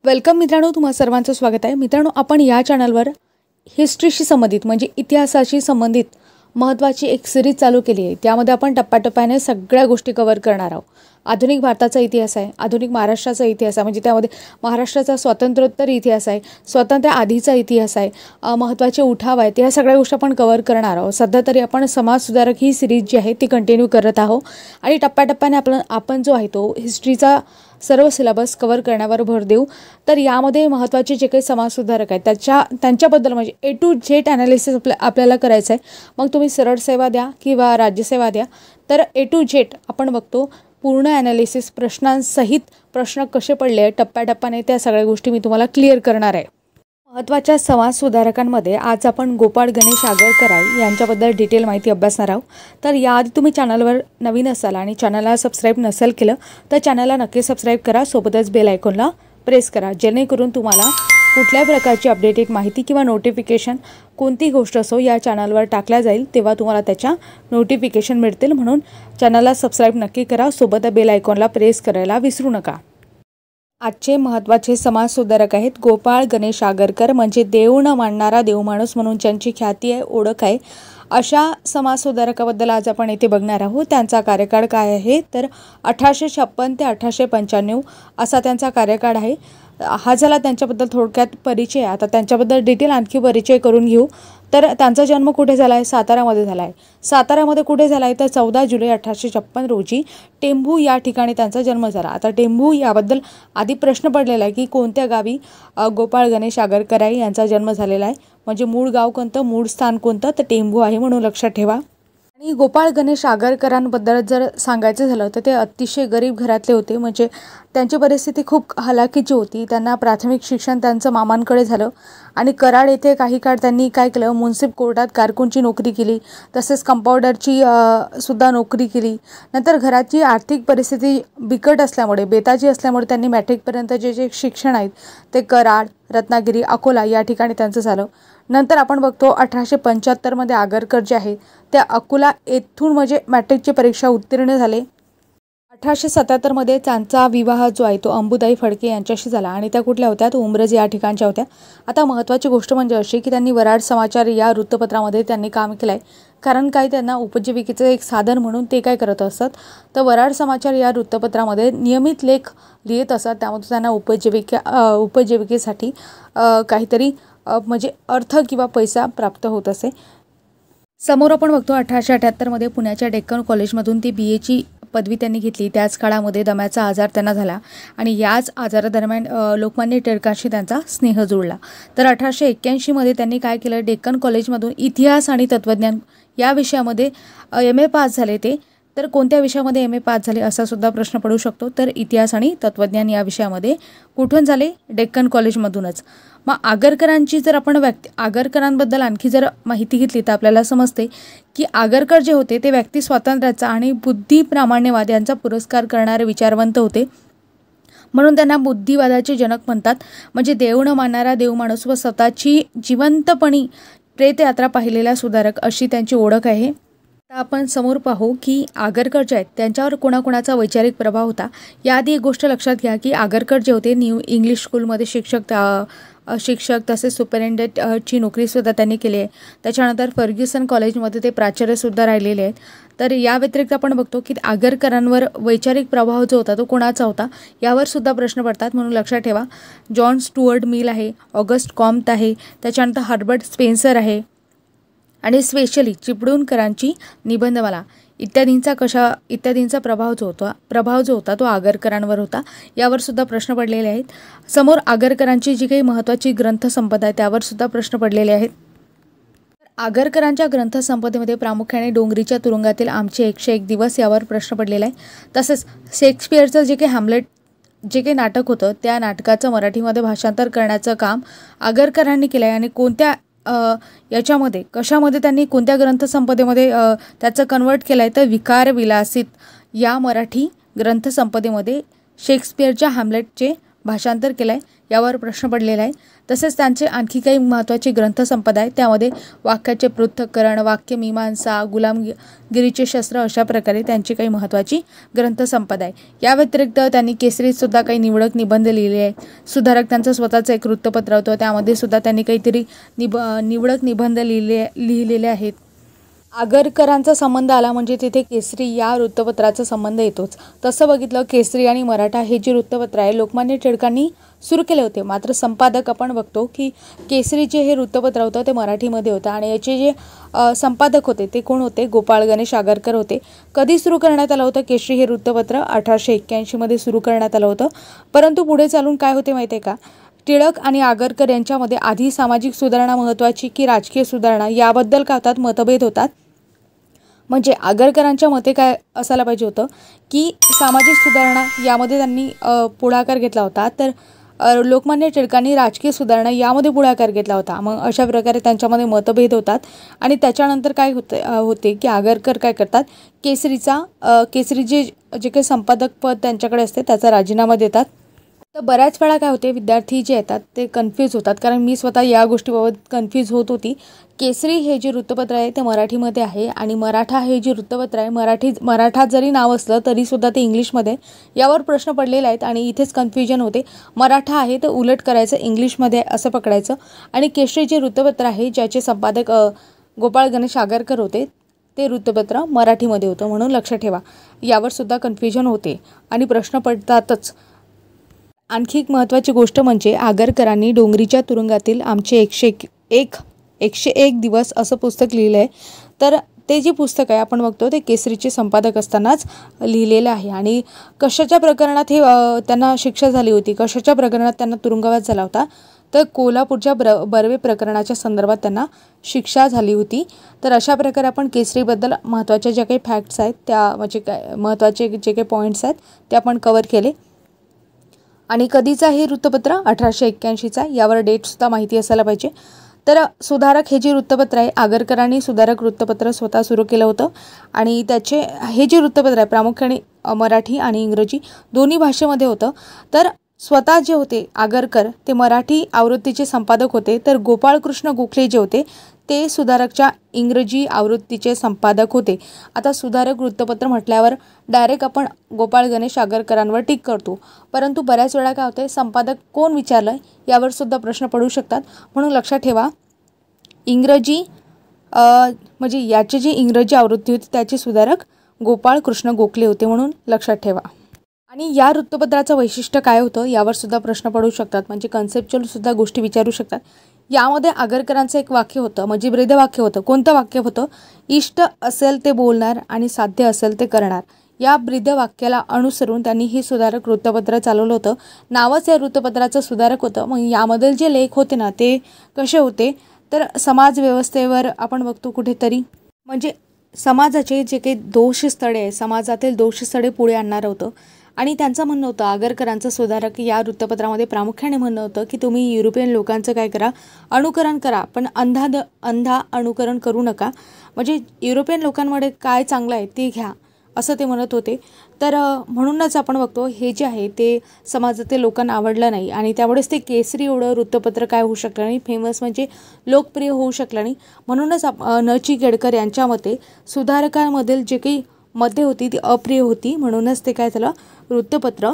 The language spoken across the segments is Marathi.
वेलकम मित्रांनो, तुम्हा सर्वांचं स्वागत आहे। मित्रांनो, आपण या चॅनलवर हिस्ट्रीशी संबंधित म्हणजे इतिहासाशी संबंधित महत्त्वाची एक सिरीज चालू केली आहे। त्यामध्ये आपण टप्प्याटप्प्याने सगळ्या गोष्टी कव्हर करणार आहोत। आधुनिक भारताचा इतिहास आहे, आधुनिक महाराष्ट्राचा इतिहास आहे, म्हणजे त्यामध्ये महाराष्ट्राचा स्वातंत्र्योत्तर इतिहास आहे, स्वातंत्र्य आधीचा इतिहास आहे, महत्त्वाचे उठाव आहेत, या सगळ्या गोष्टी आपण कव्हर करणार आहोत। सध्या तरी आपण समाज सुधारक ही सिरीज जी आहे ती कंटिन्यू करत आहोत आणि टप्प्याटप्प्याने आपण जो आहे तो हिस्ट्रीचा सर्व सिलेबस कव्हर करण्यावर भर देऊ। तर यामध्ये महत्त्वाचे जे काही समाज सुधारक आहेत त्यांच्याबद्दल म्हणजे ए टू झेड ॲनालिसिस आपल्याला करायचं आहे। मग तुम्ही सरळ सेवा द्या किंवा राज्यसेवा द्या, तर ए टू झेड आपण बघतो पूर्ण ॲनालिसिस प्रश्नांसहित प्रश्न कसे पडले टप्प्याटप्प्याने त्या सगळ्या गोष्टी मी तुम्हाला क्लिअर करणार आहे। महत्त्वाच्या समाज सुधारकांमध्ये आज आपण गोपाळ गणेश आगरकर यांच्याबद्दल डिटेल माहिती अभ्यासणार आहोत। तर याआधी तुम्ही चॅनलवर नवीन असाल आणि चॅनलला सबस्क्राईब नसेल केलं तर चॅनलला नक्की सबस्क्राईब करा, सोबतच बेल आयकॉनला प्रेस करा, जेणेकरून तुम्हाला कुठल्याही प्रकारची अपडेटेड माहिती किंवा नोटिफिकेशन कोणती गोष्ट असो या चॅनलवर टाकल्या जाईल तेव्हा तुम्हाला त्याच्या नोटिफिकेशन मिळतील। म्हणून चॅनलला सबस्क्राईब नक्की करा, सोबत बेल आयकॉनला प्रेस करायला विसरू नका। आजचे महत्त्वाचे समाज सुधारक आहेत गोपाळ गणेश आगरकर, म्हणजे देव न मानणारा देवमाणूस म्हणून ज्यांची ख्याती आहे, ओळख आहे, अशा समाज सुधारकाबद्दल आज आपण इथे बघणार आहोत। त्यांचा कार्यकाळ काय आहे तर 1856 ते 1895 असा त्यांचा कार्यकाळ आहे। हा झाला त्यांच्याबद्दल थोडक्यात परिचय। आता त्यांच्याबद्दल डिटेल आणखी परिचय करून घेऊ। तर त्यांचा जन्म कुठे झाला आहे? सातारामध्ये झाला आहे। सातारामध्ये कुठे झाला आहे तर 14 जुलै 1856 रोजी टेंभू या ठिकाणी त्यांचा जन्म झाला। आता टेंभू याबद्दल आधी प्रश्न पडलेला आहे की कोणत्या गावी गोपाळ गणेश आगरकर यांचा जन्म झालेला आहे, म्हणजे मूळ गाव कोणतं, मूळ स्थान कोणतं, तर टेंभू आहे, म्हणून लक्षात ठेवा। आणि गोपाळ गणेश आगरकरांबद्दल जर सांगायचं झालं तर ते अतिशय गरीब घरातले होते, म्हणजे त्यांची परिस्थिती खूप हलाखीची होती। त्यांना प्राथमिक शिक्षण त्यांचं मामांकडे झालं आणि कराड येथे काही काळ त्यांनी काय केलं, मुन्सिप कोर्टात कारकूनची नोकरी केली, तसेच कंपाऊंडरची सुद्धा नोकरी केली। नंतर घराची आर्थिक परिस्थिती बिकट असल्यामुळे, बेताची असल्यामुळे त्यांनी मॅट्रिकपर्यंतचे जे शिक्षण आहेत ते कराड, रत्नागिरी, अकोला या ठिकाणी त्यांचं झालं। नंतर आपण बघतो 1875 आगरकर जे आहे ते अकोला येथून म्हणजे मॅट्रिकची परीक्षा उत्तीर्ण झाले। 1877 त्यांचा विवाह जो आहे तो अंबुताई फडके यांच्याशी झाला आणि त्या कुठल्या होत्या, तो उमरज या ठिकाणच्या होत्या। आता महत्त्वाची गोष्ट म्हणजे अशी की त्यांनी वराड समाचार या वृत्तपत्रामध्ये त्यांनी काम केलं आहे, कारण काय त्यांना उपजीविकेचं एक साधन म्हणून ते काय करत असतात तर वराड समाचार या वृत्तपत्रामध्ये नियमित लेख लिहित असतात। त्यामध्ये त्यांना उपजीविकेसाठी काहीतरी म्हणजे अर्थ किंवा पैसा प्राप्त होत असे। समोर आपण बघतो 1878 पुण्याच्या डेक्कन कॉलेजमधून ती BAची पदवी त्यांनी घेतली। त्याच काळामध्ये दम्याचा आजार त्यांना झाला आणि याच आजारादरम्यान लोकमान्य टिळकांशी त्यांचा स्नेह जुळला। तर 1881 त्यांनी काय केलं, डेक्कन कॉलेजमधून इतिहास आणि तत्त्वज्ञान या विषयामध्ये MA पास झाले ते। तर कोणत्या विषयामध्ये MA पास झाले असा सुद्धा प्रश्न पडू शकतो, तर इतिहास आणि तत्त्वज्ञान या विषयामध्ये कुठून झाले, डेक्कन कॉलेजमधूनच। मग आगरकरांची जर आपण आगरकरांबद्दल आणखी जर माहिती घेतली तर आपल्याला समजते की आगरकर जे होते ते व्यक्ती स्वातंत्र्याचा आणि बुद्धी प्रामाण्यवाद यांचा पुरस्कार करणारे विचारवंत होते, म्हणून त्यांना बुद्धिवादाचे जनक म्हणतात। म्हणजे देव न मानणारा देवमाणूस व स्वतःची जिवंतपणी प्रेतयात्रा पाहिलेला सुधारक अशी त्यांची ओळख आहे। आता आपण समोर पाहू की आगरकर जे आहेत त्यांच्यावर कोणाकोणाचा वैचारिक प्रभाव होता। याआधी एक गोष्ट लक्षात घ्या की आगरकर जे होते न्यू इंग्लिश स्कूलमध्ये शिक्षक तसेच सुपरिटेंडेंटची नोकरीसुद्धा त्यांनी केली आहे। त्याच्यानंतर फर्ग्युसन कॉलेजमध्ये ते प्राचार्यसुद्धा राहिलेले आहेत। तर या व्यतिरिक्त आपण बघतो की आगरकरांवर वैचारिक प्रभाव जो होता तो कोणाचा होता यावर सुद्धा प्रश्न पडतात, म्हणून लक्षात ठेवा। जॉन स्टुअर्ट मिल आहे, ऑगस्ट कॉम्ट आहे, त्याच्यानंतर हर्बर्ट स्पेन्सर आहे आणि स्पेशली चिपळूणकरांची निबंधमाला इत्यादींचा प्रभाव जो होता तो आगरकरांवर होता। यावर सुद्धा प्रश्न पडलेले आहेत। समोर आगरकरांची जी काही महत्त्वाची ग्रंथसंपदा आहे त्यावर सुद्धा प्रश्न पडलेले आहेत। आगरकरांच्या ग्रंथसंपदेमध्ये प्रामुख्याने डोंगरीच्या तुरुंगातील आमचे 101 दिवस यावर प्रश्न पडलेला आहे। तसेच शेक्सपियरचं जे काही हॅम्लेट जे काही नाटक होतं त्या नाटकाचं मराठीमध्ये भाषांतर करण्याचं काम आगरकरांनी केलं आहे आणि कोणत्या याच्यामध्ये कशामध्ये त्यांनी कोणत्या ग्रंथसंपदेमध्ये त्याचं कन्वर्ट केलं आहे तर विकार विलासित या मराठी ग्रंथसंपदेमध्ये शेक्सपियरच्या हॅम्लेटचे भाषांतर केलं आहे यावर प्रश्न पडलेला आहे। तसेच त्यांचे आणखी काही महत्त्वाचे ग्रंथसंपदा आहे, त्यामध्ये वाक्याचे पृथक्करण, वाक्यमीमांसा, गुलामगिरीचे शस्त्र अशा प्रकारे त्यांची काही महत्त्वाची ग्रंथसंपदा आहे। या व्यतिरिक्त त्यांनी केसरीत सुद्धा काही निवडक निबंध लिहिले आहे। सुधारक त्यांचं स्वतःचं एक वृत्तपत्र होतं, त्यामध्ये सुद्धा त्यांनी काहीतरी निवडक निबंध लिहिलेले आहेत। आगरकरांचा संबंध आला म्हणजे तिथे केसरी या वृत्तपत्राचा संबंध येतोच। तसं बघितलं केसरी आणि मराठा हे जे वृत्तपत्र आहे लोकमान्य टिळकांनी सुरू केले होते, मात्र संपादक आपण बघतो की केसरीचे हे वृत्तपत्र होतं ते मराठीमध्ये होतं आणि याचे जे संपादक होते ते कोण होते? गोपाळ गणेश आगरकर होते। कधी सुरू करण्यात आलं होतं केसरी हे वृत्तपत्र? 1881 मध्ये सुरू करण्यात आलं होतं। परंतु पुढे चालून काय होते माहिती आहे का? टिळक आणि आगरकर यांच्यामध्ये आधी सामाजिक सुधारणा महत्त्वाची की राजकीय सुधारणा याबद्दल काय होतात? मतभेद होतात। म्हणजे आगरकरांच्या मते काय असायला पाहिजे होतं की सामाजिक सुधारणा यामध्ये त्यांनी पुढाकार घेतला होता, तर लोकमान्य टिळकांनी राजकीय सुधारणा यामध्ये पुढाकार घेतला होता। मग अशा प्रकारे त्यांच्यामध्ये मतभेद होतात आणि त्याच्यानंतर काय होते की आगरकर काय करतात? केसरीचे जे काही संपादक पद त्यांच्याकडे असते त्याचा राजीनामा देतात। तर बऱ्याच वेळा काय होते, विद्यार्थी जे येतात ते कन्फ्यूज होतात, कारण मी स्वतः या गोष्टीबाबत कन्फ्यूज होत होती। केसरी हे जे वृत्तपत्र आहे ते मराठीमध्ये आहे आणि मराठा हे जे वृत्तपत्र आहे मराठा जरी नाव असलं तरीसुद्धा ते इंग्लिशमध्ये, यावर प्रश्न पडलेले आहेत आणि इथेच कन्फ्युजन होते। मराठा आहे तर उलट करायचं, इंग्लिशमध्ये असं पकडायचं। आणि केसरी जे वृत्तपत्र आहे ज्याचे संपादक गोपाळ गणेश आगरकर होते ते वृत्तपत्र मराठीमध्ये होतं, म्हणून लक्षात ठेवा यावर सुद्धा कन्फ्युजन होते आणि प्रश्न पडतातच। आणखी एक महत्त्वाची गोष्ट म्हणजे आगरकरांनी डोंगरीच्या तुरुंगातील आमचे 101 दिवस असं पुस्तक लिहिलं आहे। तर ते जे पुस्तक आहे आपण बघतो ते केसरीचे संपादक असतानाच लिहिलेलं आहे आणि कशाच्या प्रकरणात हे त्यांना शिक्षा झाली होती, कशाच्या प्रकरणात त्यांना तुरुंगवास झाला होता? तर कोल्हापूरच्या बर्वे प्रकरणाच्या संदर्भात त्यांना शिक्षा झाली होती। तर अशा प्रकारे आपण केसरीबद्दल महत्त्वाच्या ज्या काही फॅक्ट्स आहेत त्या म्हणजे काय महत्त्वाचे जे काही पॉईंट्स आहेत ते आपण कव्हर केले। आणि कधीचा हे वृत्तपत्र? 1881चा, यावर डेटसुद्धा माहिती असायला पाहिजे। तर सुधारक हे जे वृत्तपत्र आहे आगरकरांनी सुधारक वृत्तपत्र स्वतः सुरू केलं होतं आणि हे जे वृत्तपत्र आहे प्रामुख्याने मराठी आणि इंग्रजी दोन्ही भाषेमध्ये होतं। तर स्वतः जे होते आगरकर ते मराठी आवृत्तीचे संपादक होते, तर गोपाळकृष्ण गोखले जे होते ते सुधारकच्या इंग्रजी आवृत्तीचे संपादक होते। आता सुधारक वृत्तपत्र म्हटल्यावर डायरेक्ट आपण गोपाळ गणेश आगरकरांवर टीक करतो, परंतु बऱ्याच वेळा काय होते संपादक कोण विचारलं यावर सुद्धा प्रश्न पडू शकतात, म्हणून लक्षात ठेवा इंग्रजी म्हणजे याची जी इंग्रजी आवृत्ती होती त्याचे सुधारक गोपाळ कृष्ण गोखले होते, म्हणून लक्षात ठेवा। आणि या वृत्तपत्राचं वैशिष्ट्य काय होतं यावर सुद्धा प्रश्न पडू शकतात, म्हणजे कन्सेप्च्युअल सुद्धा गोष्टी विचारू शकतात। यामध्ये आगरकरांचं एक वाक्य होतं, म्हणजे ब्रीदवाक्य होतं। कोणतं वाक्य होतं? इष्ट असेल ते बोलणार आणि साध्य असेल ते करणार। या ब्रीदवाक्याला अनुसरून त्यांनी हे सुधारक वृत्तपत्र चालवलं होतं। नावच या वृत्तपत्राचं सुधारक होतं। मग यामधील जे लेख होते ना ते कसे होते? तर समाज व्यवस्थेवर आपण बघतो कुठेतरी, म्हणजे समाजाचे जे काही दोषस्थळे आहे समाजातील दोषस्थळे पुढे आणणार होतं आणि त्यांचं म्हणणं होतं आगरकरांचं सुधारक या वृत्तपत्रामध्ये प्रामुख्याने म्हणणं होतं की तुम्ही युरोपियन लोकांचं काय करा, अनुकरण करा, पण अंधा अनुकरण करू नका, म्हणजे युरोपियन लोकांमध्ये काय चांगलं आहे ते घ्या असं ते म्हणत होते। तर म्हणूनच आपण बघतो हे जे आहे ते समाजातील लोकांना आवडलं नाही आणि त्यामुळेच ते केसरी एवढं वृत्तपत्र काय होऊ शकलं नाही, फेमस म्हणजे लोकप्रिय होऊ शकलं नाही। म्हणूनच न. चि. केळकर यांच्या मते सुधारकांमधील जे काही मते होती ती अप्रिय होती, म्हणूनच ते काय झालं वृत्तपत्र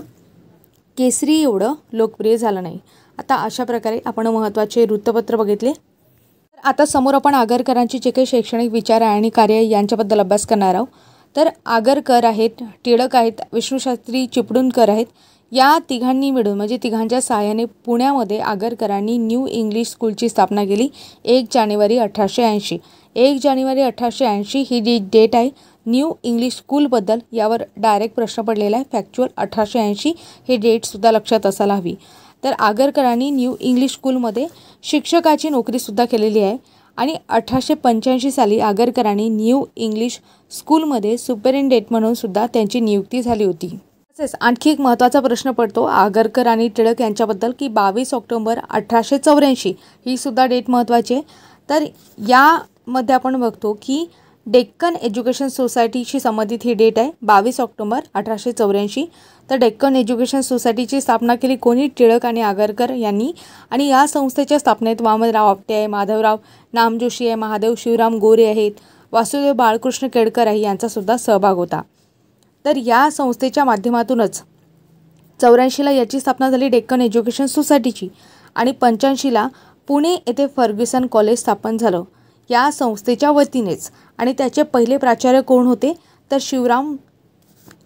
केसरी एवढं लोकप्रिय झालं नाही। आता अशा प्रकारे आपण महत्त्वाचे वृत्तपत्र बघितले। आता समोर आपण आगरकरांची जे काही शैक्षणिक विचार आणि कार्य यांच्याबद्दल अभ्यास करणार आहोत। तर आगरकर आहेत, टिळक आहेत, विष्णुशास्त्री चिपळूणकर आहेत, या तिघांनी मिळून म्हणजे तिघांच्या सहाय्याने पुण्यामध्ये आगरकरांनी न्यू इंग्लिश स्कूलची स्थापना केली 1 जानेवारी 1880। 1 जानेवारी 1880 ही जी डेट आहे न्यू इंग्लिश स्कूलबद्दल यावर डायरेक्ट प्रश्न पडलेला आहे, फॅक्च्युअल 1880 हे डेटसुद्धा लक्षात असायला हवी। तर आगरकरांनी न्यू इंग्लिश स्कूलमध्ये शिक्षकाची नोकरीसुद्धा केलेली आहे आणि 1885 साली आगरकरांनी न्यू इंग्लिश स्कूलमध्ये सुपरिटेंडेंट म्हणून सुद्धा त्यांची नियुक्ती झाली होती। तसेच आणखी एक महत्त्वाचा प्रश्न पडतो आगरकर आणि टिळक यांच्याबद्दल की 22 ऑक्टोबर 1884 ही सुद्धा डेट महत्त्वाची आहे। तर यामध्ये आपण बघतो की डेक्कन एज्युकेशन सोसायटीशी संबंधित ही डेट आहे 22 ऑक्टोबर 1884. तर डेक्कन एज्युकेशन सोसायटीची स्थापना केली कोणी? टिळक आणि आगरकर यांनी. आणि या संस्थेच्या स्थापनेत वामनराव आपटे आहे, माधवराव नामजोशी आहे, महादेव शिवराम गोरे आहेत, वासुदेव बाळकृष्ण केळकर आहे, यांचासुद्धा सहभाग होता. तर या संस्थेच्या माध्यमातूनच 84ला याची स्थापना झाली डेक्कन एज्युकेशन सोसायटीची. आणि 85ला पुणे येथे फर्ग्युसन कॉलेज स्थापन झालं या संस्थेच्या वतीनेच. आणि त्याचे पहिले प्राचार्य कोण होते? तर शिवराम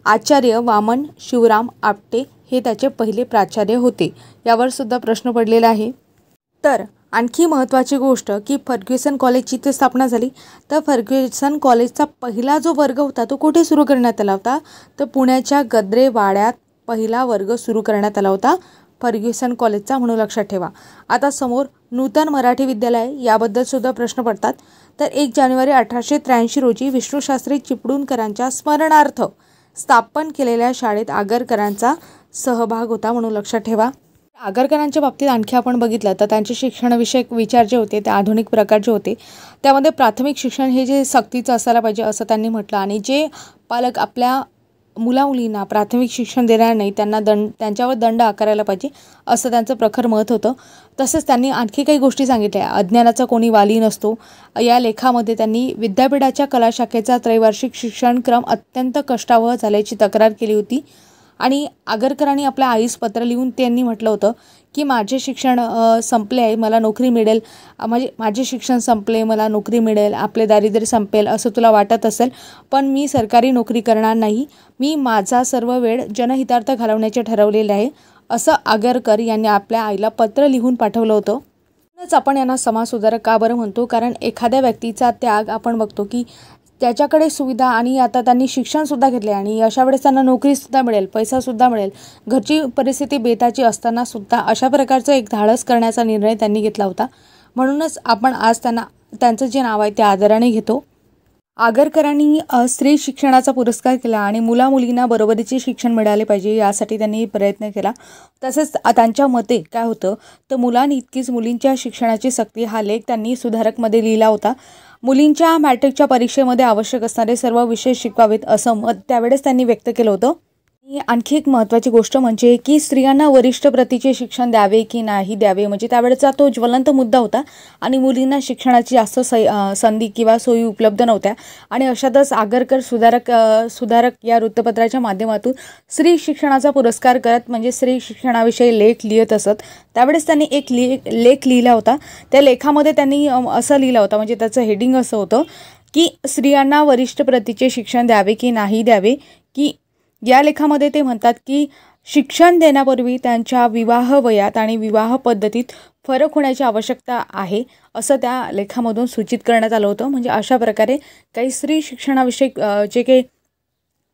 आचार्य वामन शिवराम आपटे हे त्याचे पहिले प्राचार्य होते. यावर सुद्धा प्रश्न पडलेला आहे. तर आणखी महत्त्वाची गोष्ट की फर्ग्युसन कॉलेजची ते स्थापना झाली. तर फर्ग्युसन कॉलेजचा पहिला जो वर्ग होता तो कुठे सुरू करण्यात आला होता? तर पुण्याच्या गद्रे वाड्यात पहिला वर्ग सुरू करण्यात आला होता फर्ग्युसन कॉलेजचा, म्हणून लक्षात ठेवा. आता समोर नूतन मराठी विद्यालय याबद्दल सुद्धा प्रश्न पडतात. तर 1 जानेवारी 1883 रोजी विष्णुशास्त्री चिपळूणकरांच्या स्मरणार्थ स्थापन केलेल्या शाळेत आगरकरांचा सहभाग होता, म्हणून लक्षात ठेवा. आगरकरांच्या बाबतीत आणखी आपण बघितलं तर त्यांचे शिक्षणविषयक विचार जे होते ते आधुनिक प्रकारचे होते. त्यामध्ये प्राथमिक शिक्षण हे जे सक्तीचं असायला पाहिजे असं त्यांनी म्हटलं. आणि जे पालक आपल्या मुलामुलींना प्राथमिक शिक्षण देणार नाही त्यांच्यावर दंड आकारायला पाहिजे असं त्यांचं प्रखर मत होतं. तसंच त्यांनी आणखी काही गोष्टी सांगितल्या. अज्ञानाचा कोणी वाली नसतो या लेखामध्ये त्यांनी विद्यापीठाच्या कला शाखेचा त्रैवार्षिक शिक्षणक्रम अत्यंत कष्टावह झाल्याची तक्रार केली होती. आणि आगरकरांनी आपल्या आईस पत्र लिहून त्यांनी म्हटलं होतं की माझे शिक्षण संपले आहे, मला नोकरी मिळेल, माझे शिक्षण संपले, मला नोकरी मिळेल, आपले दारिद्र्य संपेल असं तुला वाटत असेल, पण मी सरकारी नोकरी करणार नाही, मी माझा सर्व वेळ जनहितार्थ घालवण्याचे ठरवलेले आहे असं आगरकर यांनी आपल्या आईला पत्र लिहून पाठवलं होतं. म्हणूनच आपण यांना समाजसुधारक का बरं म्हणतो? कारण एखाद्या व्यक्तीचा त्याग आपण बघतो की त्याच्याकडे सुविधा आणि आता त्यांनी शिक्षणसुद्धा घेतले आणि अशा वेळेस त्यांना नोकरीसुद्धा मिळेल, पैसासुद्धा मिळेल, घरची परिस्थिती बेताची असतानासुद्धा अशा प्रकारचं एक धाडस करण्याचा निर्णय त्यांनी घेतला होता. म्हणूनच आपण आज त्यांचं जे नाव आहे ते आदराने घेतो. आगरकरांनी स्त्री शिक्षणाचा पुरस्कार केला आणि मुलामुलींना बरोबरीचे शिक्षण मिळाले पाहिजे यासाठी त्यांनी प्रयत्न केला. तसेच त्यांच्या मते काय होतं तर मुलांनी इतकीच मुलींच्या शिक्षणाची सक्ती हा लेख त्यांनी सुधारकमध्ये लिहिला होता. मुलींच्या मॅट्रिकच्या परीक्षेमध्ये आवश्यक असणारे सर्व विषय शिकवावेत असं मत त्यावेळेस त्यांनी व्यक्त केलं होतं. आणखी एक महत्त्वाची गोष्ट म्हणजे की स्त्रियांना वरिष्ठ प्रतीचे शिक्षण द्यावे की नाही द्यावे, म्हणजे त्यावेळेचा तो ज्वलंत मुद्दा होता. आणि मुलींना शिक्षणाची जास्त संधी किंवा सोयी उपलब्ध नव्हत्या. आणि अशातच आगरकर सुधारक या वृत्तपत्राच्या माध्यमातून स्त्री शिक्षणाचा पुरस्कार करत म्हणजे स्त्री शिक्षणाविषयी लेख लिहित असत. त्यावेळेस त्यांनी एक लेख लिहिला होता. त्या लेखामध्ये त्यांनी असं लिहिलं होतं, म्हणजे त्याचं हेडिंग असं होतं की स्त्रियांना वरिष्ठ प्रतीचे शिक्षण द्यावे की नाही द्यावे. की या लेखामध्ये ते म्हणतात की शिक्षण देण्यापूर्वी त्यांच्या विवाह वयात आणि विवाह पद्धतीत फरक होण्याची आवश्यकता आहे असं त्या लेखामधून सूचित करण्यात आलं होतं. म्हणजे अशा प्रकारे काही स्त्री शिक्षणाविषयी जे काही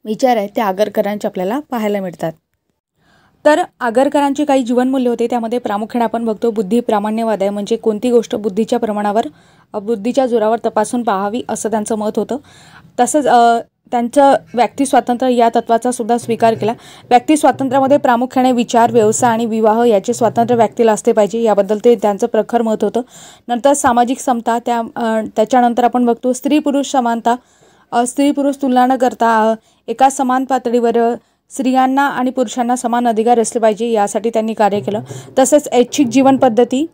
विचार आहेत ते आगरकरांचे आपल्याला पाहायला मिळतात. तर आगरकरांची काही जीवनमूल्य होते. त्यामध्ये प्रामुख्याने आपण बघतो बुद्धी प्रामाण्यवाद आहे, म्हणजे कोणती गोष्ट बुद्धीच्या जोरावर तपासून पाहावी असं त्यांचं मत होतं. तसंच त्यांचं व्यक्ती स्वातंत्र्य या तत्वाचा सुद्धा स्वीकार केला. व्यक्ती स्वातंत्र्यामध्ये प्रामुख्याने विचार, व्यवसाय आणि विवाह याचे स्वातंत्र्य व्यक्तीला असते पाहिजे याबद्दल ते त्यांचं प्रखर मत होतं. नंतर सामाजिक समता, त्याच्यानंतर आपण बघतो स्त्री पुरुष समानता, स्त्री पुरुष तुलना न करता एका समान पातळीवर स्त्रियांना आणि पुरुषांना समान अधिकार असले पाहिजे यासाठी त्यांनी कार्य केलं. तसेच ऐच्छिक जीवन पद्धती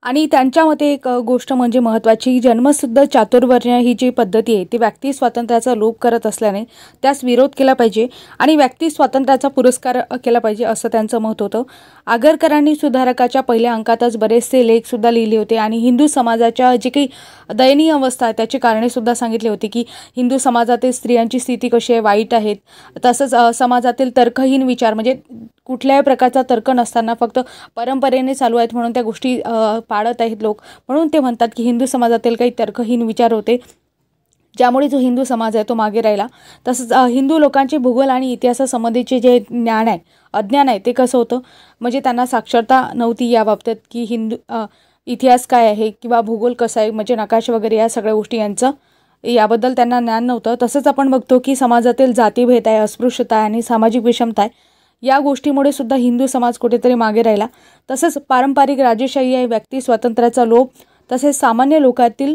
आणि त्यांच्या मते एक गोष्ट म्हणजे महत्त्वाची, जन्मसिद्ध चातुर्वर्ण्य ही जी पद्धती आहे ती व्यक्ती स्वातंत्र्याचा लोप करत असल्याने त्यास विरोध केला पाहिजे आणि व्यक्ती स्वातंत्र्याचा पुरस्कार केला पाहिजे असं त्यांचं मत होतं. आगरकरांनी सुधारकाच्या पहिल्या अंकातच बरेचसे लेखसुद्धा लिहिले होते आणि हिंदू समाजाच्या जी काही दयनीय अवस्था आहे त्याची कारणेसुद्धा सांगितली होती की हिंदू समाजातील स्त्रियांची स्थिती कशी आहे, वाईट आहेत. तसंच समाजातील तर्कहीन विचार, म्हणजे कुठल्याही प्रकारचा तर्क नसताना फक्त परंपरेने चालू आहेत म्हणून त्या गोष्टी पाळत आहेत लोक, म्हणून ते म्हणतात की हिंदू समाजातील काही तर्कहीन विचार होते ज्यामुळे जो हिंदू समाज आहे तो मागे राहिला. तसंच हिंदू लोकांचे भूगोल आणि इतिहासासंबंधीचे जे अज्ञान आहे ते कसं होतं, म्हणजे त्यांना साक्षरता नव्हती याबाबतीत की इतिहास काय आहे किंवा भूगोल कसा आहे, म्हणजे नकाशे वगैरे या सगळ्या गोष्टी याबद्दल त्यांना ज्ञान नव्हतं. तसंच आपण बघतो की समाजातील जातीभेद आहे, अस्पृश्यता आहे आणि सामाजिक विषमता आहे, या गोष्टीमुळे सुद्धा हिंदू समाज कुठेतरी मागे राहिला. तसंच पारंपरिक राजेशाही आहे, व्यक्ती स्वातंत्र्याचा लोप, तसेच सामान्य लोकातील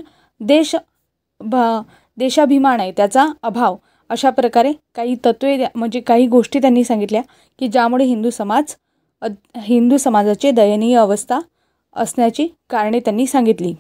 देशाभिमान आहे त्याचा अभाव, अशा प्रकारे काही तत्त्वे म्हणजे काही गोष्टी त्यांनी सांगितल्या की ज्यामुळे हिंदू समाजाची दयनीय अवस्था असण्याची कारणे त्यांनी सांगितली.